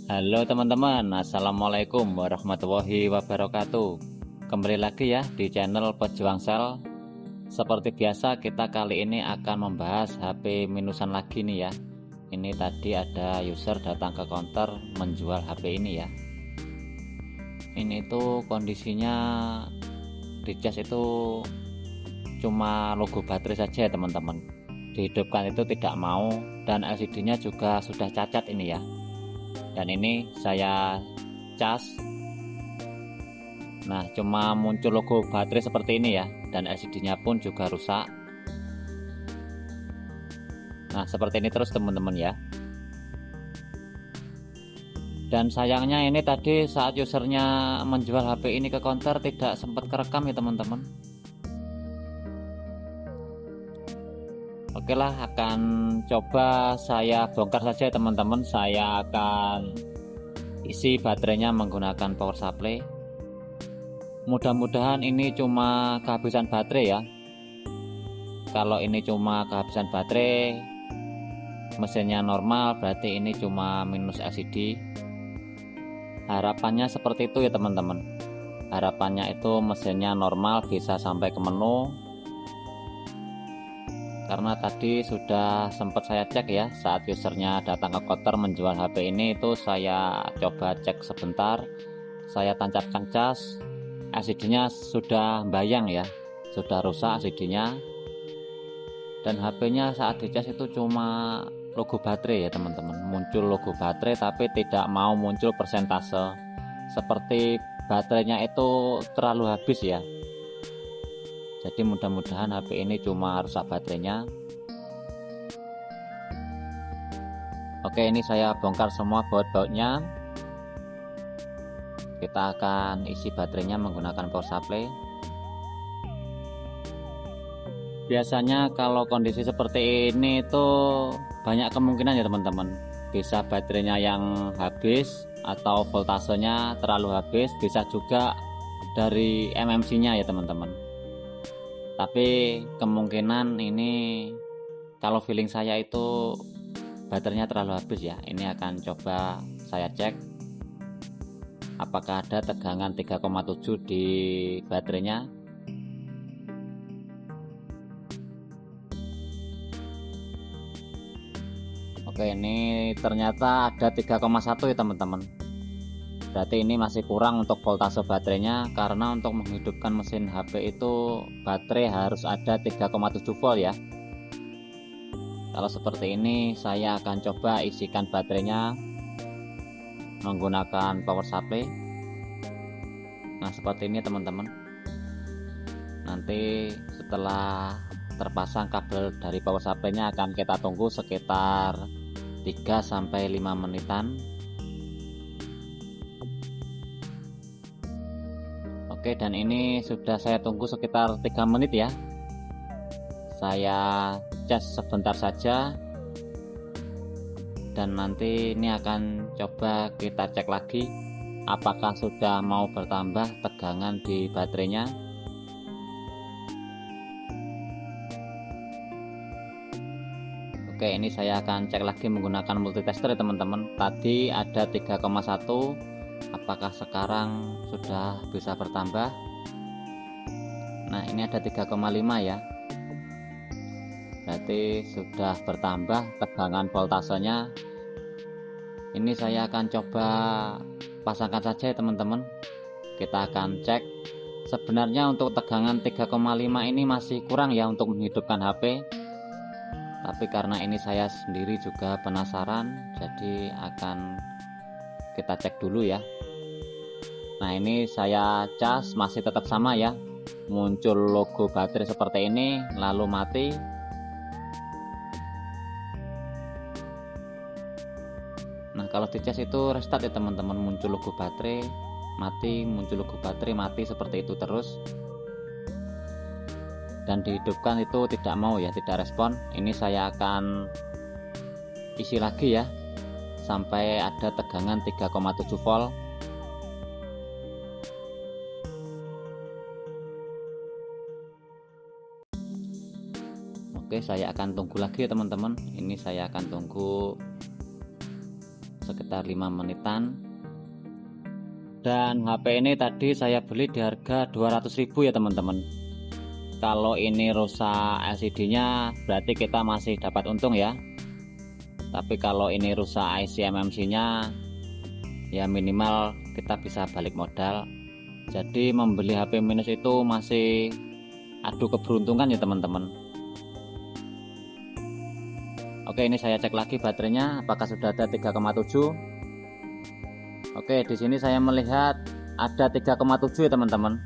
Halo teman-teman, assalamualaikum warahmatullahi wabarakatuh. Kembali lagi ya di channel Pejuang Sel. Seperti biasa kita kali ini akan membahas HP minusan lagi nih ya. Ini tadi ada user datang ke counter menjual HP ini ya. Ini tuh kondisinya di cas itu cuma logo baterai saja ya teman-teman. Dihidupkan itu tidak mau, dan LCD-nya juga sudah cacat ini ya. Dan ini saya cas, nah cuma muncul logo baterai seperti ini ya, dan LCD-nya pun juga rusak. Nah seperti ini terus teman-teman ya. Dan sayangnya ini tadi saat usernya menjual HP ini ke counter tidak sempat kerekam ya teman-teman. Oke lah, akan coba saya bongkar saja teman-teman. Saya akan isi baterainya menggunakan power supply. Mudah-mudahan ini cuma kehabisan baterai ya. Kalau ini cuma kehabisan baterai, mesinnya normal, berarti ini cuma minus LCD. Harapannya seperti itu ya teman-teman. Harapannya itu mesinnya normal, bisa sampai ke menu. Karena tadi sudah sempat saya cek ya, saat usernya datang ke counter menjual HP ini, itu saya coba cek sebentar, saya tancapkan cas, LCD-nya sudah bayang ya, sudah rusak LCD-nya. Dan HP-nya saat dicas itu cuma logo baterai ya teman-teman, muncul logo baterai tapi tidak mau muncul persentase, seperti baterainya itu terlalu habis ya. Jadi mudah-mudahan HP ini cuma rusak baterainya. Oke, ini saya bongkar semua baut-bautnya. Kita akan isi baterainya menggunakan power supply. Biasanya kalau kondisi seperti ini itu banyak kemungkinan ya teman-teman. Bisa baterainya yang habis atau voltasenya terlalu habis, bisa juga dari MMC-nya ya teman-teman. Tapi kemungkinan ini, kalau feeling saya itu baterainya terlalu habis ya. Ini akan coba saya cek apakah ada tegangan 3,7 di baterainya. Oke, ini ternyata ada 3,1 ya teman-teman. Berarti ini masih kurang untuk voltase baterainya, karena untuk menghidupkan mesin HP itu baterai harus ada 3,7 volt ya. Kalau seperti ini saya akan coba isikan baterainya menggunakan power supply. Nah seperti ini teman-teman. Nanti setelah terpasang kabel dari power supply-nya akan kita tunggu sekitar 3-5 menitan. Oke, dan ini sudah saya tunggu sekitar 3 menit ya. Saya cas sebentar saja, dan nanti ini akan coba kita cek lagi apakah sudah mau bertambah tegangan di baterainya. Oke, ini saya akan cek lagi menggunakan multitester ya teman-teman. Tadi ada 3,1, apakah sekarang sudah bisa bertambah? Nah ini ada 3,5 ya, berarti sudah bertambah tegangan voltasenya. Ini saya akan coba pasangkan saja ya teman-teman. Kita akan cek. Sebenarnya untuk tegangan 3,5 ini masih kurang ya untuk menghidupkan HP, tapi karena ini saya sendiri juga penasaran, jadi akan kita cek dulu ya. Nah ini saya cas, masih tetap sama ya, muncul logo baterai seperti ini lalu mati. Nah kalau dicas itu restart ya teman-teman, muncul logo baterai mati, muncul logo baterai mati, seperti itu terus. Dan dihidupkan itu tidak mau ya, tidak respon. Ini saya akan isi lagi ya sampai ada tegangan 3,7 volt. Oke, saya akan tunggu lagi ya teman-teman. Ini saya akan tunggu sekitar 5 menitan. Dan HP ini tadi saya beli di harga 200.000 ya teman-teman. Kalau ini rusak LCD-nya berarti kita masih dapat untung ya. Tapi kalau ini rusak IC MMC-nya ya minimal kita bisa balik modal. Jadi membeli HP minus itu masih adu keberuntungan ya teman-teman. Oke, ini saya cek lagi baterainya apakah sudah ada 3,7. Oke, di sini saya melihat ada 3,7 ya teman-teman.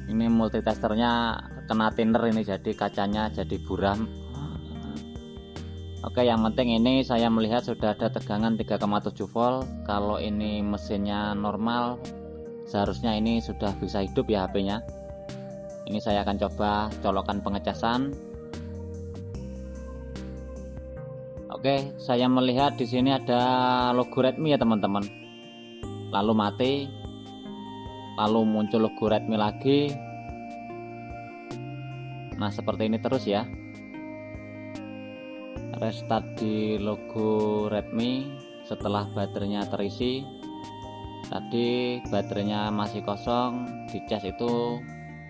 Ini multitesternya kena thinner ini, jadi kacanya jadi buram. Oke, yang penting ini saya melihat sudah ada tegangan 3,7 volt. Kalau ini mesinnya normal seharusnya ini sudah bisa hidup ya HP-nya. Ini saya akan coba colokan pengecasan. Oke, saya melihat di sini ada logo Redmi ya teman-teman. Lalu mati, lalu muncul logo Redmi lagi. Nah, seperti ini terus ya. Restart di logo Redmi setelah baterainya terisi. Tadi baterainya masih kosong, dicas itu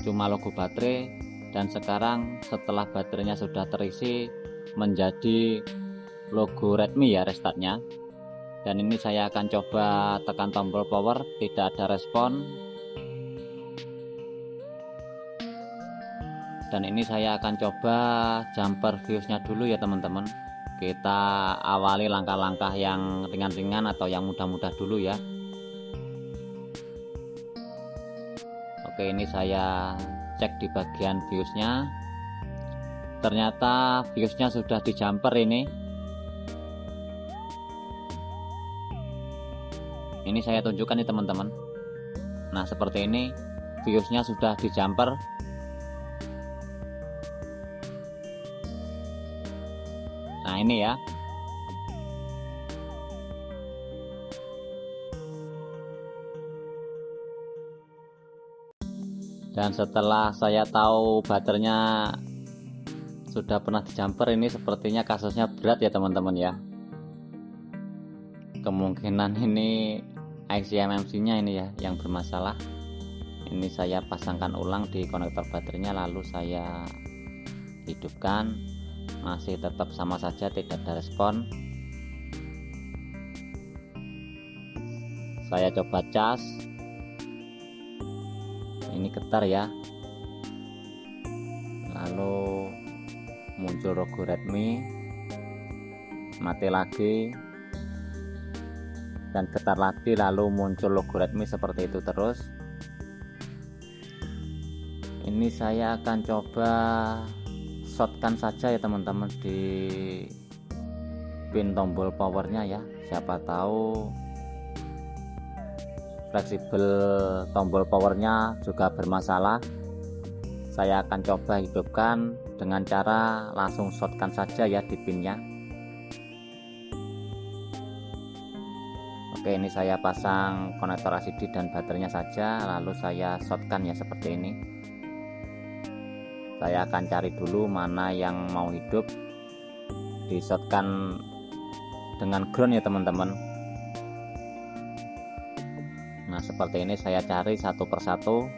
cuma logo baterai, dan sekarang setelah baterainya sudah terisi menjadi logo Redmi ya restartnya. Dan ini saya akan coba tekan tombol power, tidak ada respon. Dan ini saya akan coba jumper fuse-nya dulu ya teman-teman. Kita awali langkah-langkah yang ringan-ringan atau yang mudah-mudah dulu ya. Oke, ini saya cek di bagian fuse-nya. Ternyata fuse-nya sudah di jumper ini. Ini saya tunjukkan nih teman-teman. Nah, seperti ini fuse-nya sudah di jumper. Nah, ini ya. Dan setelah saya tahu baterainya sudah pernah di jumper, ini sepertinya kasusnya berat ya teman-teman ya. Kemungkinan ini IC MMC-nya ini ya yang bermasalah. Ini saya pasangkan ulang di konektor baterainya, lalu saya hidupkan. Masih tetap sama saja, tidak ada respon. Saya coba cas. Ini getar ya. Lalu muncul logo Redmi. Mati lagi. Dan getar lagi, lalu muncul logo Redmi seperti itu terus. Ini saya akan coba shotkan saja ya teman-teman di pin tombol powernya ya. Siapa tahu fleksibel tombol powernya juga bermasalah. Saya akan coba hidupkan dengan cara langsung shotkan saja ya di pinnya. Oke, ini saya pasang konektor LCD dan baterainya saja, lalu saya shotkan ya seperti ini. Saya akan cari dulu mana yang mau hidup, di shotkan dengan ground ya teman-teman. Nah, seperti ini saya cari satu persatu.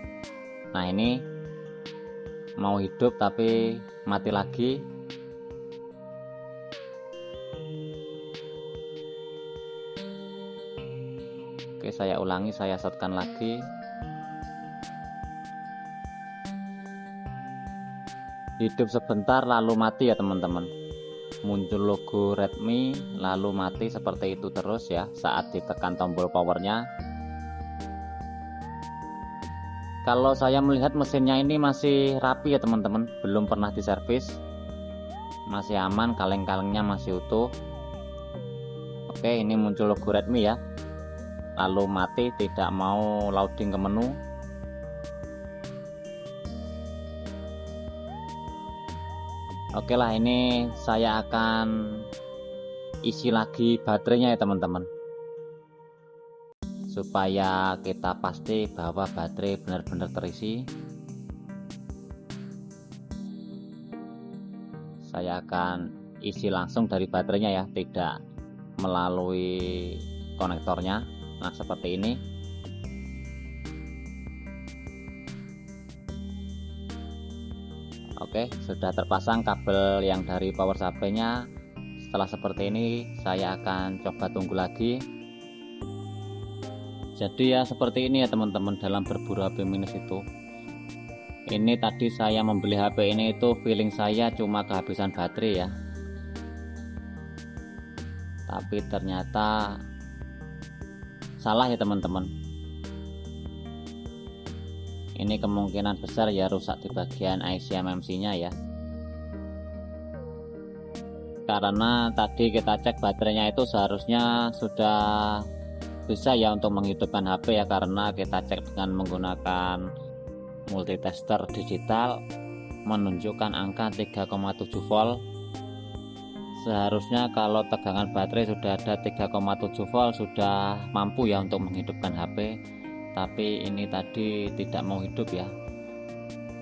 Nah, ini mau hidup tapi mati lagi. Oke, saya ulangi, saya shotkan lagi. Hidup sebentar lalu mati ya teman-teman. Muncul logo Redmi lalu mati seperti itu terus ya saat ditekan tombol powernya. Kalau saya melihat mesinnya ini masih rapi ya teman-teman, belum pernah diservis. Masih aman, kaleng-kalengnya masih utuh. Oke, ini muncul logo Redmi ya. Lalu mati, tidak mau loading ke menu. Oke lah, ini saya akan isi lagi baterainya ya teman-teman, supaya kita pasti bahwa baterai benar-benar terisi. Saya akan isi langsung dari baterainya ya, tidak melalui konektornya. Nah, seperti ini. Oke, sudah terpasang kabel yang dari power supply-nya. Setelah seperti ini, saya akan coba tunggu lagi. Jadi ya seperti ini ya teman-teman, dalam berburu HP minus itu. Ini tadi saya membeli HP ini itu feeling saya cuma kehabisan baterai ya. Tapi ternyata salah ya teman-teman. Ini kemungkinan besar ya rusak di bagian IC MMC-nya ya. Karena tadi kita cek baterainya itu seharusnya sudah bisa ya untuk menghidupkan HP ya, karena kita cek dengan menggunakan multitester digital menunjukkan angka 3,7 volt. Seharusnya kalau tegangan baterai sudah ada 3,7 volt sudah mampu ya untuk menghidupkan HP. Tapi ini tadi tidak mau hidup ya,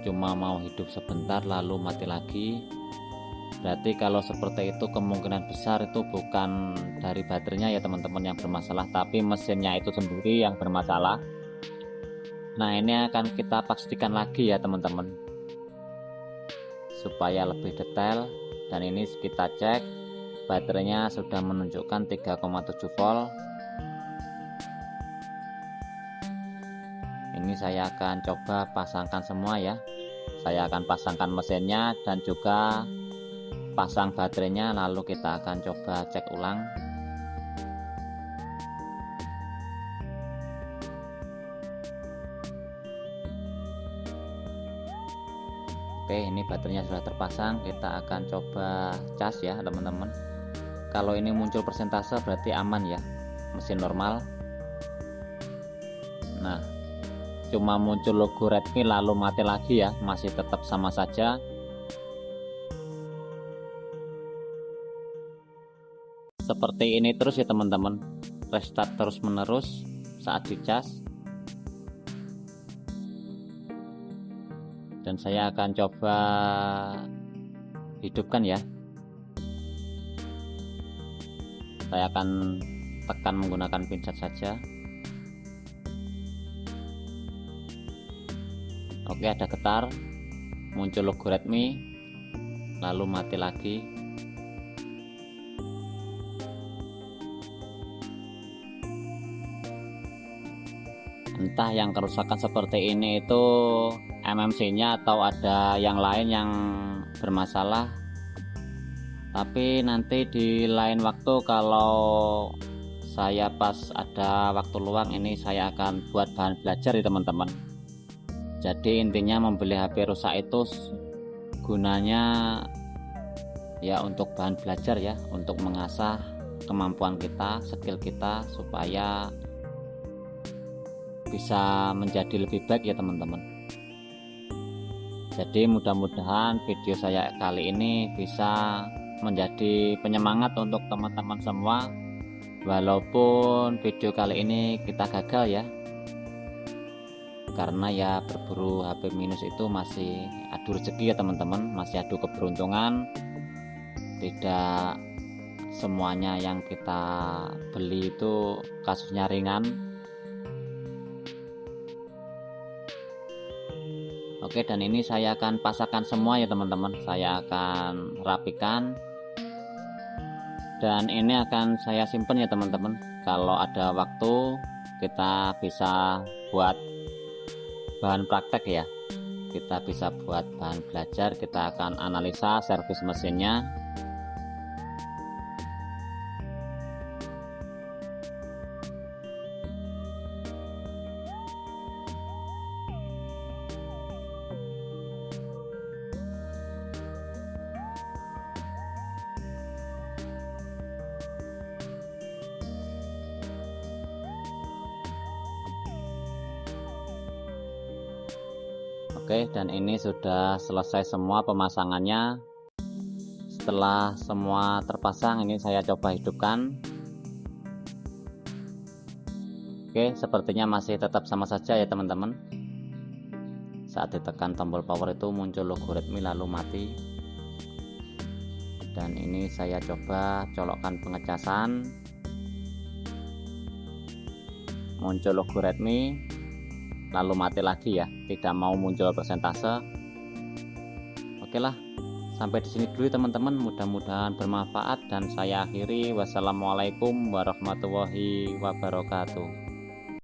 cuma mau hidup sebentar lalu mati lagi. Berarti kalau seperti itu kemungkinan besar itu bukan dari baterainya ya teman-teman yang bermasalah, tapi mesinnya itu sendiri yang bermasalah. Nah, ini akan kita pastikan lagi ya teman-teman supaya lebih detail. Dan ini kita cek baterainya sudah menunjukkan 3,7 volt. Ini saya akan coba pasangkan semua ya. Saya akan pasangkan mesinnya dan juga pasang baterainya, lalu kita akan coba cek ulang. Oke, ini baterainya sudah terpasang. Kita akan coba cas ya teman-teman. Kalau ini muncul persentase berarti aman ya, mesin normal. Nah, cuma muncul logo Redmi lalu mati lagi ya, masih tetap sama saja. Seperti ini terus ya teman-teman, restart terus menerus saat dicas. Dan saya akan coba hidupkan ya. Saya akan tekan menggunakan pinset saja. Oke, ada getar, muncul logo Redmi, lalu mati lagi. Entah yang kerusakan seperti ini itu MMC-nya atau ada yang lain yang bermasalah. Tapi nanti di lain waktu kalau saya pas ada waktu luang ini saya akan buat bahan belajar ya teman-teman. Jadi intinya membeli HP rusak itu gunanya ya untuk bahan belajar ya, untuk mengasah kemampuan kita, skill kita supaya bisa menjadi lebih baik ya teman-teman. Jadi mudah-mudahan video saya kali ini bisa menjadi penyemangat untuk teman-teman semua, walaupun video kali ini kita gagal ya, karena ya berburu HP minus itu masih adu rezeki ya teman-teman, masih adu keberuntungan. Tidak semuanya yang kita beli itu kasusnya ringan. Oke, dan ini saya akan pasangkan semua ya teman-teman. Saya akan rapikan dan ini akan saya simpan ya teman-teman. Kalau ada waktu kita bisa buat bahan praktek ya, kita bisa buat bahan belajar. Kita akan analisa servis mesinnya. Oke, dan ini sudah selesai semua pemasangannya. Setelah semua terpasang, ini saya coba hidupkan. Oke, sepertinya masih tetap sama saja ya teman-teman. Saat ditekan tombol power itu muncul logo Redmi lalu mati. Dan ini saya coba colokkan pengecasan. muncul logo Redmi lalu mati lagi ya, tidak mau muncul persentase. Oke lah, sampai di sini dulu teman-teman, mudah-mudahan bermanfaat dan saya akhiri. Wassalamualaikum warahmatullahi wabarakatuh.